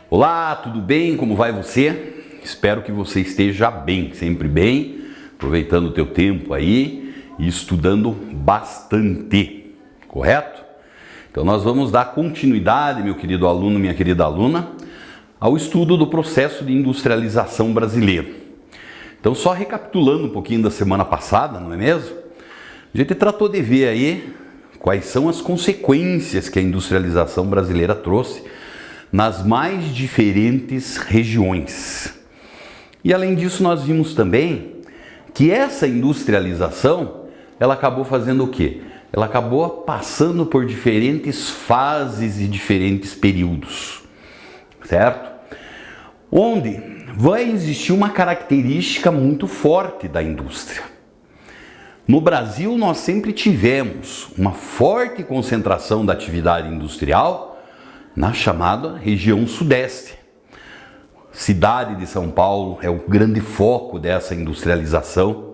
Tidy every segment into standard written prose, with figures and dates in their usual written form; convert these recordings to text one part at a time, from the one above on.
Olá, tudo bem? Como vai você? Espero que você esteja bem, sempre bem, aproveitando o teu tempo aí e estudando bastante, correto? Então nós vamos dar continuidade, meu querido aluno, minha querida aluna, ao estudo do processo de industrialização brasileiro. Então só recapitulando um pouquinho da semana passada, não é mesmo? A gente tratou de ver aí quais são as consequências que a industrialização brasileira trouxe nas mais diferentes regiões. E além disso, nós vimos também que essa industrialização, ela acabou fazendo o quê? Ela acabou passando por diferentes fases e diferentes períodos, certo? Onde vai existir uma característica muito forte da indústria. No Brasil, nós sempre tivemos uma forte concentração da atividade industrial na chamada região sudeste. Cidade de São Paulo é o grande foco dessa industrialização.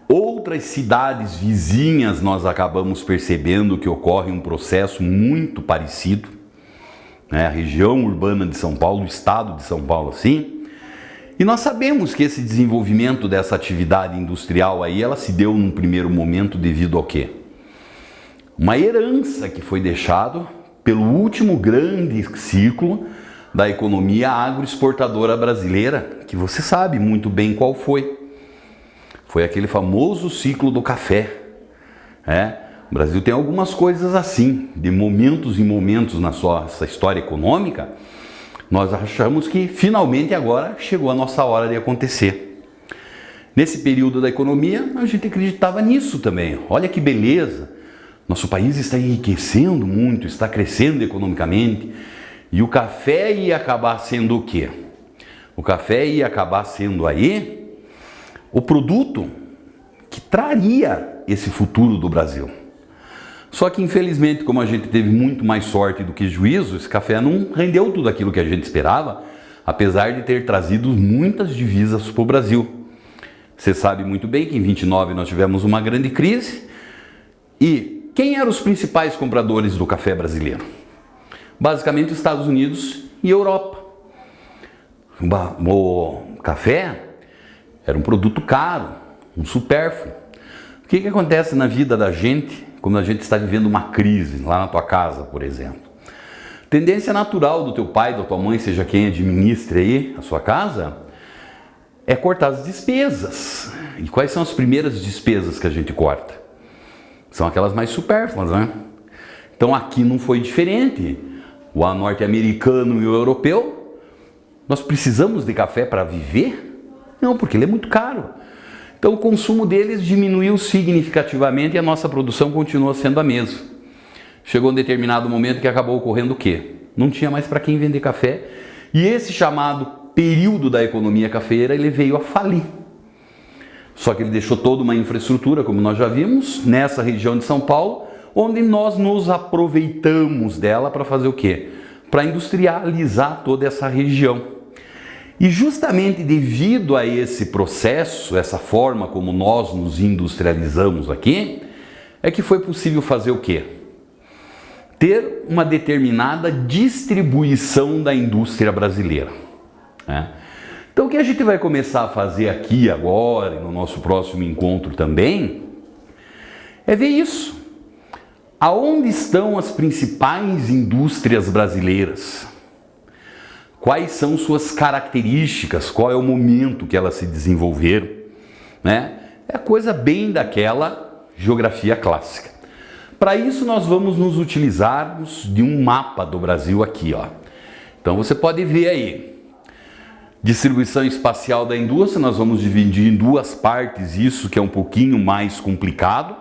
Outras cidades vizinhas nós acabamos percebendo que ocorre um processo muito parecido, né? A região urbana de São Paulo, o estado de São Paulo assim. E nós sabemos que esse desenvolvimento dessa atividade industrial aí, ela se deu num primeiro momento devido ao quê? Uma herança que foi deixado pelo último grande ciclo da economia agroexportadora brasileira, que você sabe muito bem qual foi. Foi aquele famoso ciclo do café. O Brasil tem algumas coisas assim, de momentos em momentos na sua história econômica, nós achamos que finalmente agora chegou a nossa hora de acontecer. Nesse período da economia, a gente acreditava nisso também. Olha que beleza! Nosso país está enriquecendo muito, está crescendo economicamente. E o café ia acabar sendo o quê? O café ia acabar sendo aí o produto que traria esse futuro do Brasil. Só que infelizmente, como a gente teve muito mais sorte do que juízo, esse café não rendeu tudo aquilo que a gente esperava, apesar de ter trazido muitas divisas para o Brasil. Você sabe muito bem que em 29 nós tivemos uma grande crise. E quem eram os principais compradores do café brasileiro? Basicamente os Estados Unidos e Europa. O café era um produto caro, um supérfluo. O que acontece na vida da gente quando a gente está vivendo uma crise, lá na tua casa, por exemplo? Tendência natural do teu pai, da tua mãe, seja quem administre aí a sua casa, é cortar as despesas. E quais são as primeiras despesas que a gente corta? São aquelas mais supérfluas, né? Então aqui não foi diferente. O norte-americano e o europeu, nós precisamos de café para viver? Não, porque ele é muito caro. Então o consumo deles diminuiu significativamente e a nossa produção continua sendo a mesma. Chegou um determinado momento que acabou ocorrendo o quê? Não tinha mais para quem vender café. E esse chamado período da economia cafeira, ele veio a falir. Só que ele deixou toda uma infraestrutura, como nós já vimos, nessa região de São Paulo, onde nós nos aproveitamos dela para fazer o quê? Para industrializar toda essa região. E justamente devido a esse processo, essa forma como nós nos industrializamos aqui, é que foi possível fazer o quê? Ter uma determinada distribuição da indústria brasileira, né? Então o que a gente vai começar a fazer aqui agora, no nosso próximo encontro também, é ver isso. Aonde estão as principais indústrias brasileiras? Quais são suas características? Qual é o momento que elas se desenvolveram? Né? É coisa bem daquela geografia clássica. Para isso nós vamos nos utilizarmos de um mapa do Brasil aqui, ó. Então você pode ver aí. Distribuição espacial da indústria, nós vamos dividir em duas partes isso, que é um pouquinho mais complicado.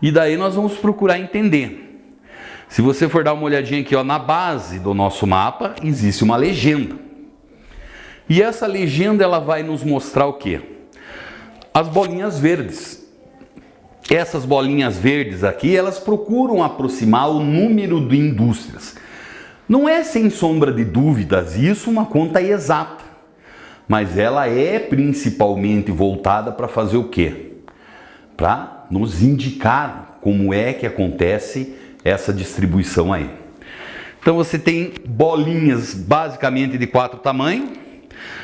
E daí nós vamos procurar entender. Se você for dar uma olhadinha aqui, ó, na base do nosso mapa, existe uma legenda. E essa legenda, ela vai nos mostrar o quê? As bolinhas verdes. Essas bolinhas verdes aqui, elas procuram aproximar o número de indústrias. Não é sem sombra de dúvidas isso uma conta exata, mas ela é principalmente voltada para fazer o quê? Para nos indicar como é que acontece essa distribuição aí. Então você tem bolinhas basicamente de 4 tamanhos.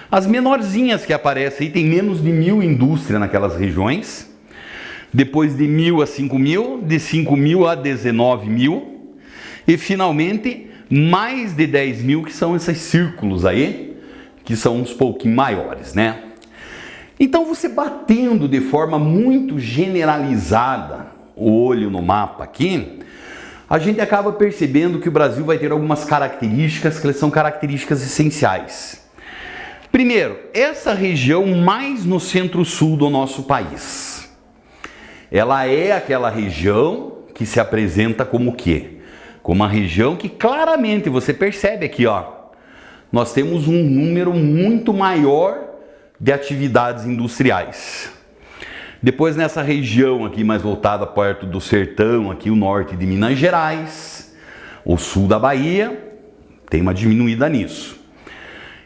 As menorzinhas que aparecem aí tem menos de 1.000 indústrias naquelas regiões. Depois de 1.000 a 5.000, de 5.000 a 19.000 e finalmente mais de 10.000 que são esses círculos aí, que são uns pouquinho maiores, né? Então você batendo de forma muito generalizada o olho no mapa aqui, a gente acaba percebendo que o Brasil vai ter algumas características que são características essenciais. Primeiro, essa região mais no centro-sul do nosso país, ela é aquela região que se apresenta como o quê? Como uma região que claramente você percebe aqui, ó, nós temos um número muito maior de atividades industriais. Depois nessa região aqui mais voltada perto do sertão, aqui o norte de Minas Gerais, o sul da Bahia, tem uma diminuída nisso.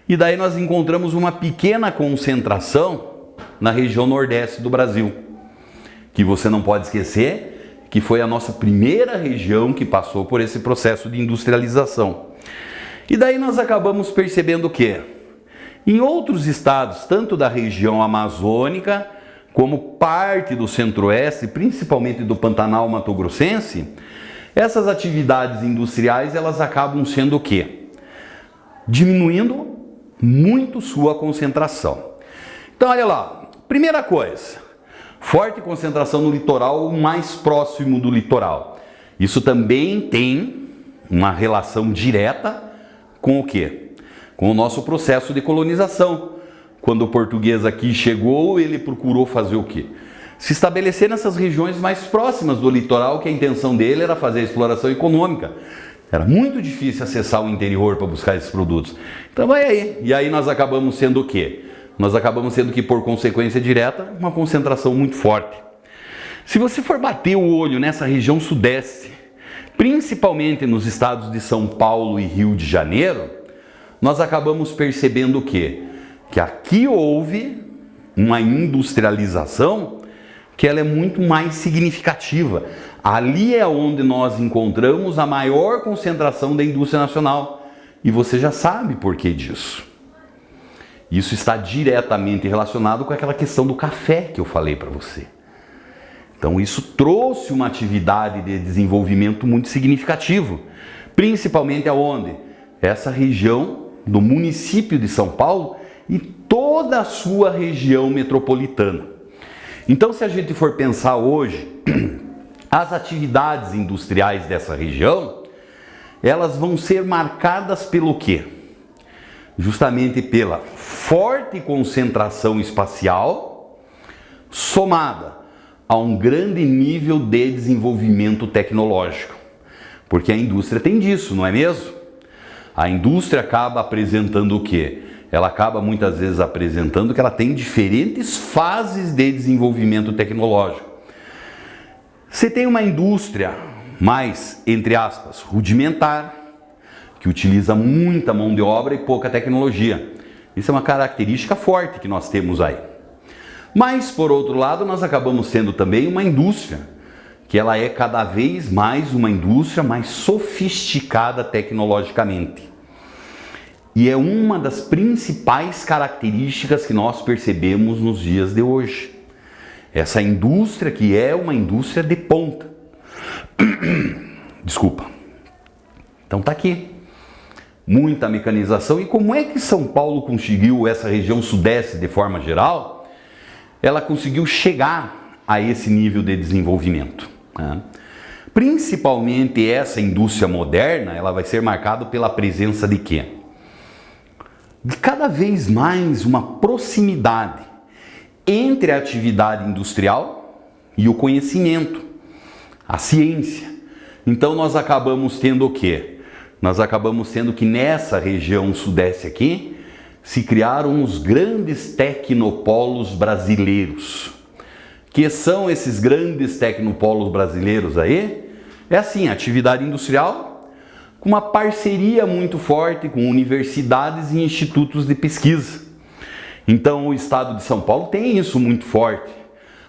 E daí nós encontramos uma pequena concentração na região nordeste do Brasil, que você não pode esquecer que foi a nossa primeira região que passou por esse processo de industrialização. E daí nós acabamos percebendo que em outros estados, tanto da região amazônica, como parte do centro-oeste, principalmente do Pantanal Mato-Grossense, essas atividades industriais, elas acabam sendo o quê? Diminuindo muito sua concentração. Então, olha lá, primeira coisa, forte concentração no litoral, mais próximo do litoral. Isso também tem uma relação direta com o quê? Com o nosso processo de colonização. Quando o português aqui chegou, ele procurou fazer o quê? Se estabelecer nessas regiões mais próximas do litoral, que a intenção dele era fazer a exploração econômica. Era muito difícil acessar o interior para buscar esses produtos. Então vai aí. E aí nós acabamos sendo o quê? Nós acabamos sendo que, por consequência direta, uma concentração muito forte. Se você for bater o olho nessa região sudeste, principalmente nos estados de São Paulo e Rio de Janeiro, nós acabamos percebendo o quê? Que aqui houve uma industrialização que ela é muito mais significativa. Ali é onde nós encontramos a maior concentração da indústria nacional. E você já sabe por que disso. Isso está diretamente relacionado com aquela questão do café que eu falei para você. Então isso trouxe uma atividade de desenvolvimento muito significativo, principalmente aonde? Essa região do município de São Paulo e toda a sua região metropolitana. Então, se a gente for pensar hoje, as atividades industriais dessa região, elas vão ser marcadas pelo quê? Justamente pela forte concentração espacial, somada a um grande nível de desenvolvimento tecnológico. Porque a indústria tem disso, não é mesmo? A indústria acaba apresentando o quê? Ela acaba muitas vezes apresentando que ela tem diferentes fases de desenvolvimento tecnológico. Você tem uma indústria mais, entre aspas, rudimentar, que utiliza muita mão de obra e pouca tecnologia. Isso é uma característica forte que nós temos aí. Mas, por outro lado, nós acabamos sendo também uma indústria, que ela é cada vez mais uma indústria mais sofisticada tecnologicamente. E é uma das principais características que nós percebemos nos dias de hoje. Essa indústria que é uma indústria de ponta. Desculpa. Então tá aqui. Muita mecanização. E como é que São Paulo conseguiu, essa região sudeste de forma geral, ela conseguiu chegar a esse nível de desenvolvimento, né? Principalmente essa indústria moderna, ela vai ser marcada pela presença de quê? De cada vez mais uma proximidade entre a atividade industrial e o conhecimento, a ciência. Então nós acabamos tendo o quê? Nós acabamos tendo que nessa região sudeste aqui se criaram os grandes tecnopolos brasileiros. Que são esses grandes tecnopolos brasileiros aí? É assim, atividade industrial com uma parceria muito forte com universidades e institutos de pesquisa. Então o estado de São Paulo tem isso muito forte.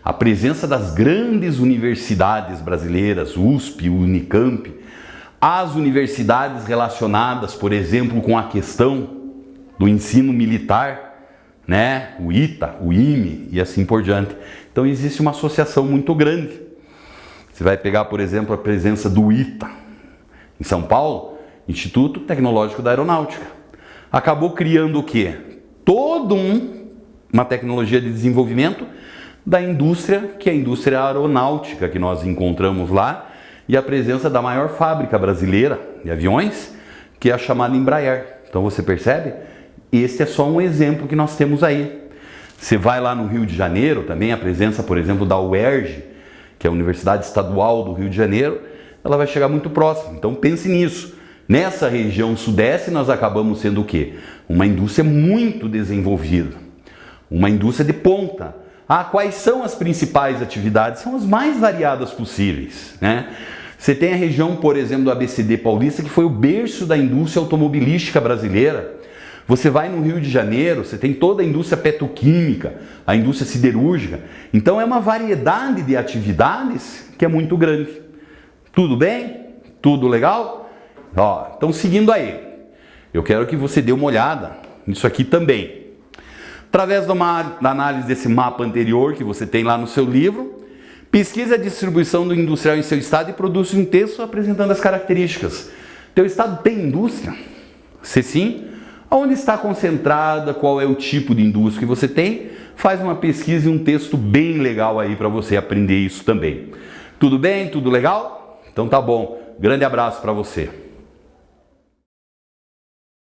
A presença das grandes universidades brasileiras, USP, Unicamp, as universidades relacionadas, por exemplo, com a questão do ensino militar, né? O ITA, o IME e assim por diante. Então existe uma associação muito grande. Você vai pegar, por exemplo, a presença do ITA em São Paulo, Instituto Tecnológico da Aeronáutica. Acabou criando o quê? Uma tecnologia de desenvolvimento da indústria, que é a indústria aeronáutica que nós encontramos lá, e a presença da maior fábrica brasileira de aviões, que é a chamada Embraer. Então você percebe? Este é só um exemplo que nós temos aí. Você vai lá no Rio de Janeiro, também a presença, por exemplo, da UERJ, que é a Universidade Estadual do Rio de Janeiro, ela vai chegar muito próximo. Então pense nisso. Nessa região sudeste nós acabamos sendo o quê? Uma indústria muito desenvolvida. Uma indústria de ponta. Quais são as principais atividades? São as mais variadas possíveis, né? Você tem a região, por exemplo, do ABCD Paulista, que foi o berço da indústria automobilística brasileira. Você vai no Rio de Janeiro, você tem toda a indústria petroquímica, a indústria siderúrgica. Então é uma variedade de atividades que é muito grande. Tudo bem? Tudo legal? Então seguindo aí, eu quero que você dê uma olhada nisso aqui também. Através da análise desse mapa anterior que você tem lá no seu livro, pesquise a distribuição do industrial em seu estado e produz um texto apresentando as características. Teu estado tem indústria? Se sim, onde está concentrada, qual é o tipo de indústria que você tem? Faz uma pesquisa e um texto bem legal aí para você aprender isso também. Tudo bem? Tudo legal? Então tá bom. Grande abraço para você.